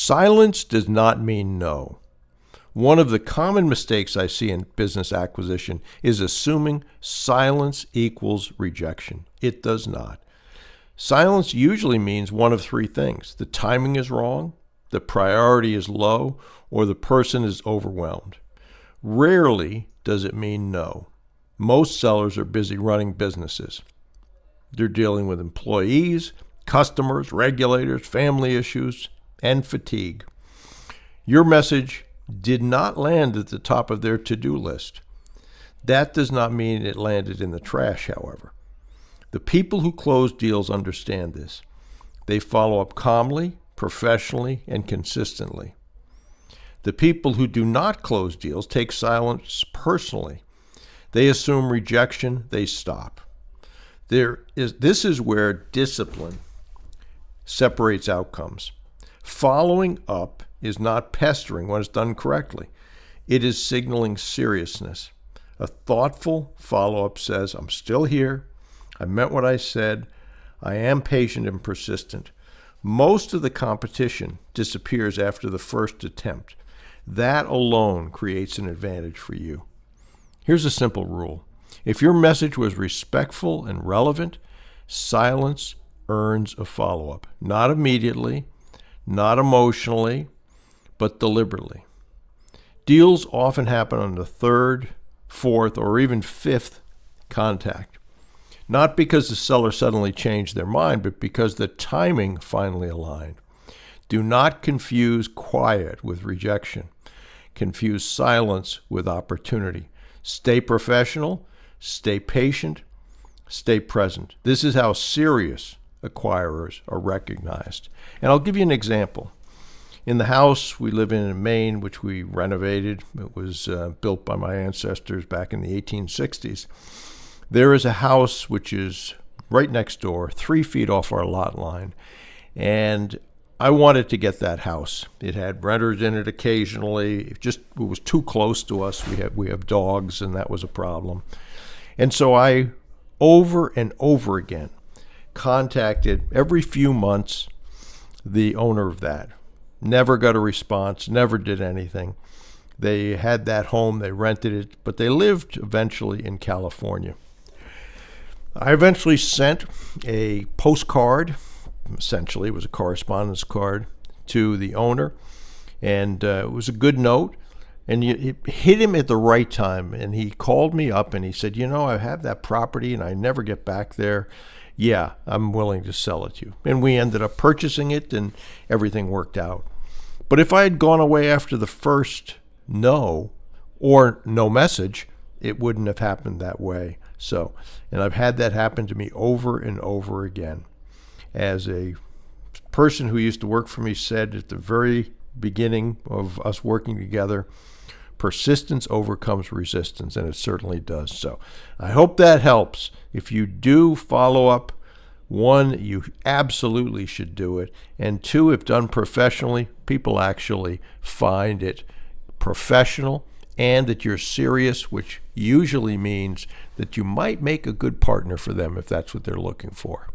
Silence does not mean no. One of the common mistakes I see in business acquisition is assuming silence equals rejection. It does not. Silence usually means one of three things. The timing is wrong, the priority is low, or the person is overwhelmed. Rarely does it mean no. Most sellers are busy running businesses. They're dealing with employees, customers, regulators, family issues, and fatigue. Your message did not land at the top of their to-do list. That does not mean it landed in the trash, however. The people who close deals understand this. They follow up calmly, professionally, and consistently. The people who do not close deals take silence personally. They assume rejection, they stop. This is where discipline separates outcomes. Following up is not pestering when it's done correctly. It is signaling seriousness. A thoughtful follow-up says, I'm still here. I meant what I said. I am patient and persistent. Most of the competition disappears after the first attempt. That alone creates an advantage for you. Here's a simple rule. If your message was respectful and relevant, silence earns a follow-up. Not immediately, not emotionally, but deliberately. Deals often happen on the third, fourth, or even fifth contact. Not because the seller suddenly changed their mind, but because the timing finally aligned. Do not confuse quiet with rejection. Confuse silence with opportunity. Stay professional, stay patient, stay present. This is how serious acquirers are recognized. And I'll give you an example. In the house we live in Maine, which we renovated, it was built by my ancestors back in the 1860s. There is a house which is right next door, 3 feet off our lot line. And I wanted to get that house. It had renters in it occasionally. It was too close to us. We have dogs, and that was a problem. And so I, over and over again, contacted every few months the owner of that. Never got a response, never did anything. They had that home, they rented it, but they lived eventually in California. I eventually sent a postcard, essentially it was a correspondence card, to the owner, and it was a good note, and it hit him at the right time, and he called me up and he said, I have that property and I never get back there. Yeah, I'm willing to sell it to you. And we ended up purchasing it and everything worked out. But if I had gone away after the first no or no message, it wouldn't have happened that way. And I've had that happen to me over and over again. As a person who used to work for me said at the very beginning of us working together, persistence overcomes resistance, and it certainly does. So I hope that helps. If you do follow up, 1, you absolutely should do it. And 2, if done professionally, people actually find it professional and that you're serious, which usually means that you might make a good partner for them if that's what they're looking for.